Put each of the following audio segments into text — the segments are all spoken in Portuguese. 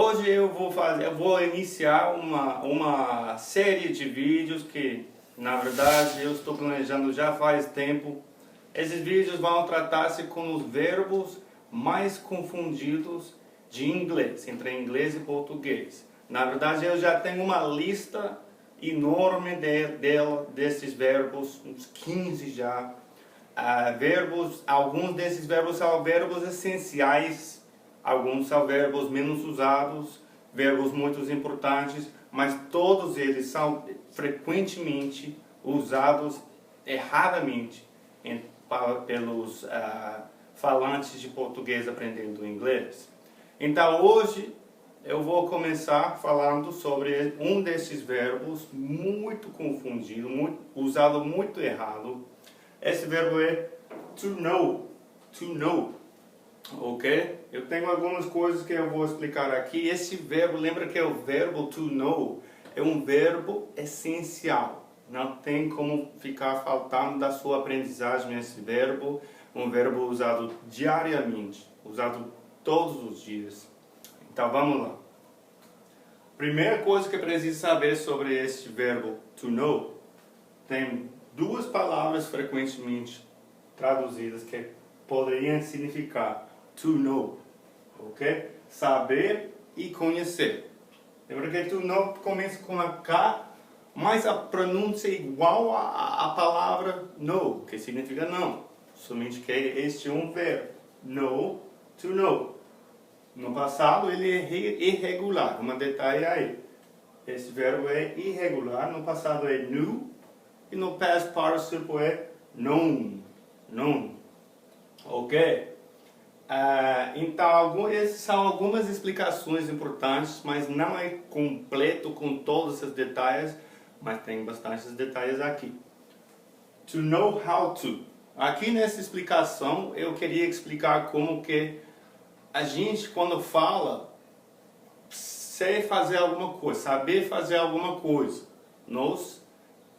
Hoje eu vou iniciar uma série de vídeos que, na verdade, eu estou planejando já faz tempo. Esses vídeos vão tratar-se com os verbos mais confundidos de inglês, entre inglês e português. Na verdade, eu já tenho uma lista enorme desses verbos, uns 15 já. Alguns desses verbos são verbos essenciais, alguns são verbos menos usados, verbos muito importantes, mas todos eles são frequentemente usados erradamente pelos falantes de português aprendendo inglês. Então hoje eu vou começar falando sobre um desses verbos muito confundido, usado muito errado. Esse verbo é to know, ok? Eu tenho algumas coisas que eu vou explicar aqui. Esse verbo, lembra que é o verbo to know, é um verbo essencial. Não tem como ficar faltando da sua aprendizagem esse verbo. Um verbo usado diariamente, usado todos os dias. Então vamos lá. Primeira coisa que eu preciso saber sobre este verbo to know, tem duas palavras frequentemente traduzidas que poderiam significar to know, ok? Saber e conhecer. Lembra que to know começa com a K, mas a pronúncia é igual à palavra know, que significa não. Somente que este é um verbo, know, to know. No passado ele é irregular, um detalhe aí. Esse verbo é irregular, no passado é knew, e no past participle é known. Ok? Então, essas são algumas explicações importantes, mas não é completo com todos esses detalhes, mas tem bastantes detalhes aqui. To know how to. Aqui nessa explicação, eu queria explicar como que a gente, quando fala, sei fazer alguma coisa, saber fazer alguma coisa, nós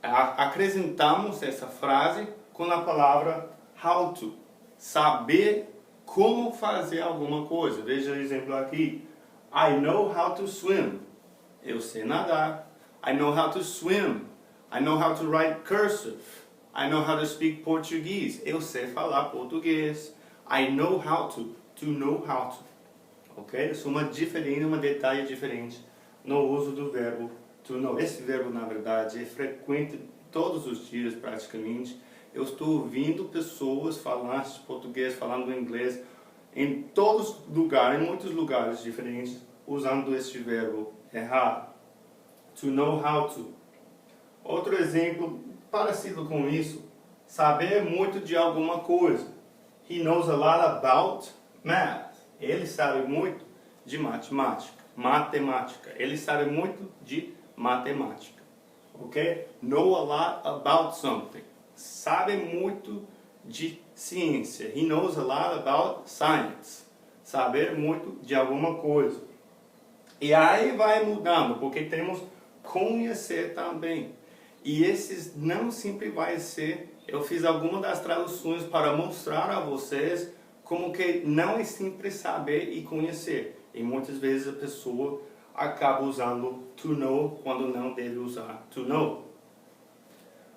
acrescentamos essa frase com a palavra how to. Saber como fazer alguma coisa. Veja o exemplo aqui. I know how to swim. Eu sei nadar. I know how to swim. I know how to write cursive. I know how to speak Portuguese. Eu sei falar português. I know how to. To know how to. Ok? Isso é um detalhe diferente no uso do verbo to know. Esse verbo, na verdade, é frequente todos os dias, praticamente. Eu estou ouvindo pessoas falantes de português, falando inglês, em todos os lugares, em muitos lugares diferentes, usando este verbo errado. To know how to. Outro exemplo parecido com isso, saber muito de alguma coisa. He knows a lot about math. Ele sabe muito de matemática. Ele sabe muito de matemática. Ok? Know a lot about something. Sabe muito de ciência. He knows a lot about science. Saber muito de alguma coisa. E aí vai mudando, porque temos conhecer também. E esses não sempre vai ser... Eu fiz algumas das traduções para mostrar a vocês como que não é simples saber e conhecer. E muitas vezes a pessoa acaba usando to know quando não deve usar to know.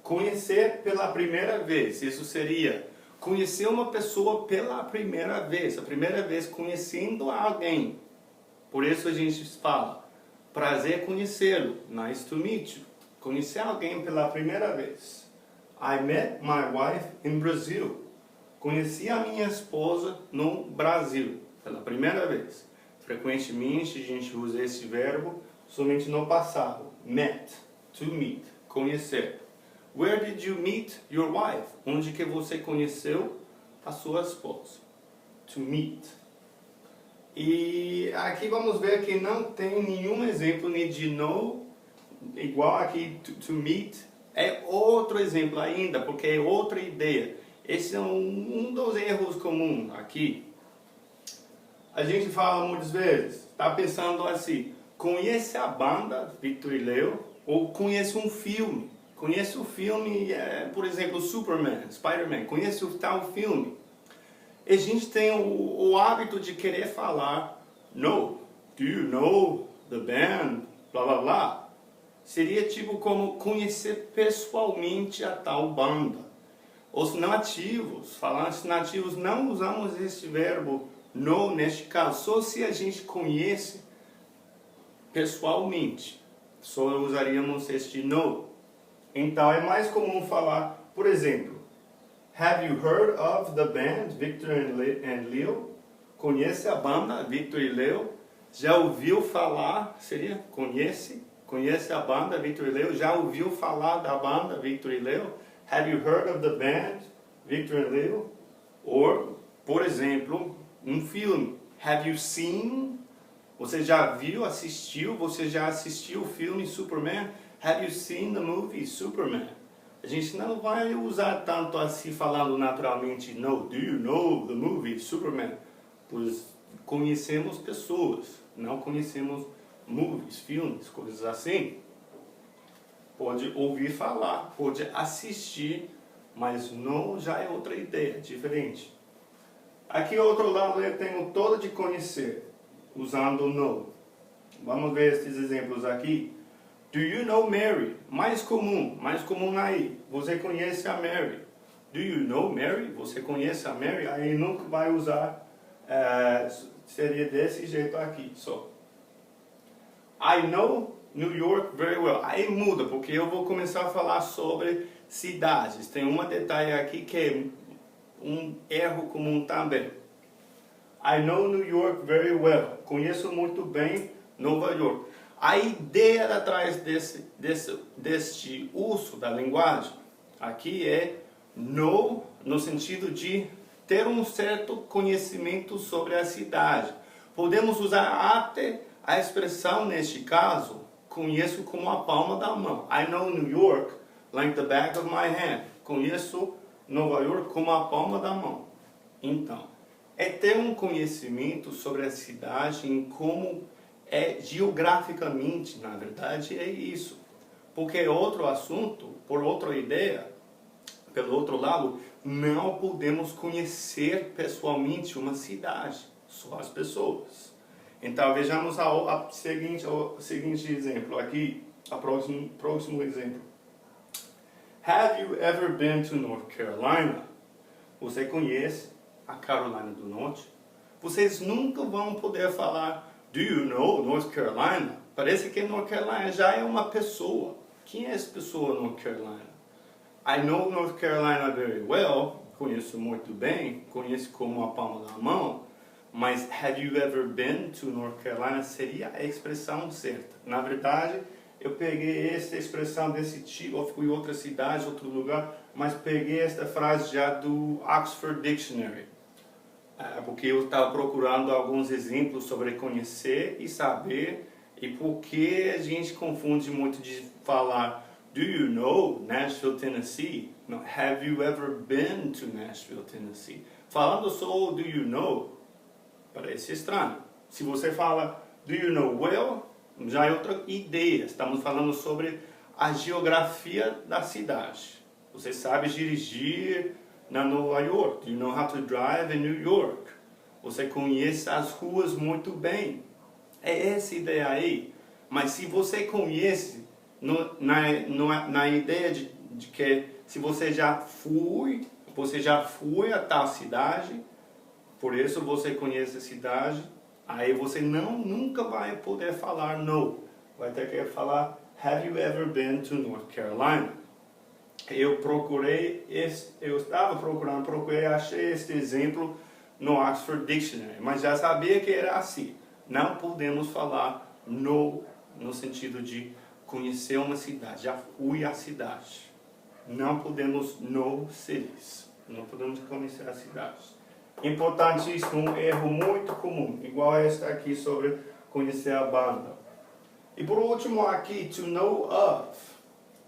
Conhecer pela primeira vez. Isso seria conhecer uma pessoa pela primeira vez. A primeira vez conhecendo alguém. Por isso a gente fala, prazer conhecê-lo. Nice to meet you. Conhecer alguém pela primeira vez. I met my wife in Brazil. Conheci a minha esposa no Brasil, pela primeira vez. Frequentemente a gente usa esse verbo somente no passado. Met, to meet, conhecer. Where did you meet your wife? Onde que você conheceu a sua esposa? To meet. E aqui vamos ver que não tem nenhum exemplo nem de know, igual aqui to meet. É outro exemplo ainda, porque é outra ideia. Esse é um dos erros comuns aqui. A gente fala muitas vezes, está pensando assim, conhece a banda Victor e Leo, ou conhece um filme. Conhece o filme, por exemplo, Superman, Spider-Man, conhece o tal filme. E a gente tem o hábito de querer falar no, do you know the band? Blá blá blá. Seria tipo como conhecer pessoalmente a tal banda. Os nativos, falantes nativos, não usamos este verbo know neste caso, só se a gente conhece pessoalmente. Só usaríamos este know. Então é mais comum falar, por exemplo, have you heard of the band Victor and Leo? Conhece a banda Victor e Leo? Já ouviu falar, seria conhece? Conhece a banda Victor e Leo? Já ouviu falar da banda Victor e Leo? Have you heard of the band Victor and Leo? Ou, por exemplo, um filme. Have you seen? Você já viu, assistiu? Você já assistiu o filme Superman? Have you seen the movie Superman? A gente não vai usar tanto assim falando naturalmente, no, do you know the movie Superman? Pois conhecemos pessoas, não conhecemos movies, filmes, coisas assim. Pode ouvir falar, pode assistir, mas não já é outra ideia, diferente. Aqui outro lado eu tenho todo de conhecer, usando know. Vamos ver esses exemplos aqui. Do you know Mary? Mais comum aí. Você conhece a Mary? Do you know Mary? Você conhece a Mary? Aí nunca vai usar, seria desse jeito aqui, só. I know New York very well. Aí muda, porque eu vou começar a falar sobre cidades. Tem um detalhe aqui que é um erro comum também. I know New York very well. Conheço muito bem Nova York. A ideia atrás deste uso da linguagem aqui é know no sentido de ter um certo conhecimento sobre a cidade. Podemos usar até a expressão neste caso, conheço como a palma da mão. I know New York like the back of my hand. Conheço Nova York como a palma da mão. Então, é ter um conhecimento sobre a cidade em como é geograficamente, na verdade, é isso. Porque é outro assunto, por outra ideia, pelo outro lado, não podemos conhecer pessoalmente uma cidade, só as pessoas. Então vejamos o seguinte exemplo aqui, o próximo exemplo. Have you ever been to North Carolina? Você conhece a Carolina do Norte? Vocês nunca vão poder falar do you know North Carolina? Parece que North Carolina já é uma pessoa. Quem é essa pessoa North Carolina? I know North Carolina very well. Conheço muito bem. Conheço como a palma da mão. Mas have you ever been to North Carolina seria a expressão certa. Na verdade, eu peguei essa expressão desse tipo, eu fui em outra cidade, outro lugar, mas peguei esta frase já do Oxford Dictionary. Porque eu estava procurando alguns exemplos sobre conhecer e saber e por que a gente confunde muito de falar do you know Nashville, Tennessee? No, have you ever been to Nashville, Tennessee? Falando só do you know, parece estranho. Se você fala do you know well, já é outra ideia. Estamos falando sobre a geografia da cidade. Você sabe dirigir na Nova York. Do you know how to drive in New York? Você conhece as ruas muito bem. É essa ideia aí. Mas se você conhece na ideia de que se você já foi a tal cidade, por isso você conhece a cidade, aí você nunca vai poder falar no. Vai ter que falar have you ever been to North Carolina? Eu estava procurei, achei este exemplo no Oxford Dictionary, mas já sabia que era assim. Não podemos falar no sentido de conhecer uma cidade, já fui à cidade. Não podemos know cities, não podemos conhecer as cidades. Importantíssimo, um erro muito comum, igual este aqui sobre conhecer a banda. E por último aqui, to know of.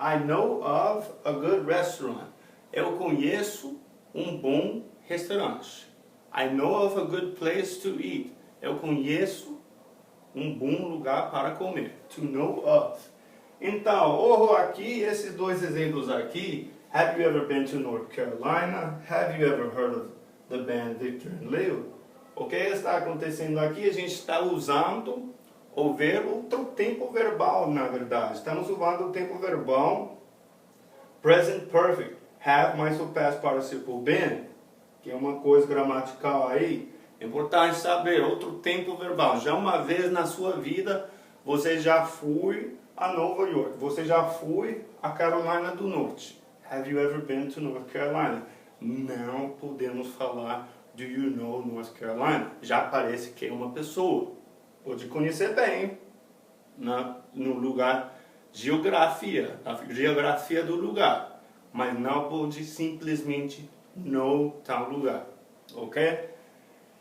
I know of a good restaurant. Eu conheço um bom restaurante. I know of a good place to eat. Eu conheço um bom lugar para comer. To know of. Então, ouro aqui, esses dois exemplos aqui. Have you ever been to North Carolina? Have you ever heard of the band Victor and Leo? O que está acontecendo aqui? A gente está usando o verbo, outro tempo verbal, na verdade. Estamos usando o tempo verbal present perfect, have mais o past participle been, que é uma coisa gramatical aí. É importante saber, outro tempo verbal. Já uma vez na sua vida, você já foi a Nova York, você já foi a Carolina do Norte. Have you ever been to North Carolina? Não podemos falar do you know North Carolina. Já parece que é uma pessoa. Pode conhecer bem no lugar, geografia, a geografia do lugar. Mas não pode simplesmente know tal lugar. Ok?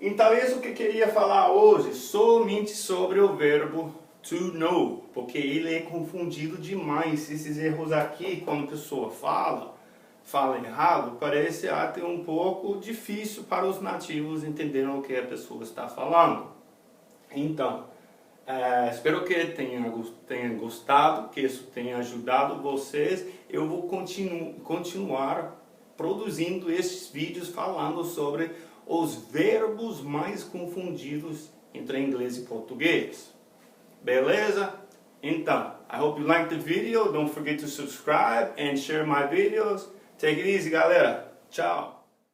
Então isso que eu queria falar hoje, somente sobre o verbo to know, porque ele é confundido demais. Esses erros aqui, quando a pessoa fala errado, parece até um pouco difícil para os nativos entenderem o que a pessoa está falando. Então, espero que tenha gostado, que isso tenha ajudado vocês. Eu vou continuar produzindo esses vídeos falando sobre os verbos mais confundidos entre inglês e português. Beleza? Então, I hope you liked the video. Don't forget to subscribe and share my videos. Take it easy, galera. Tchau.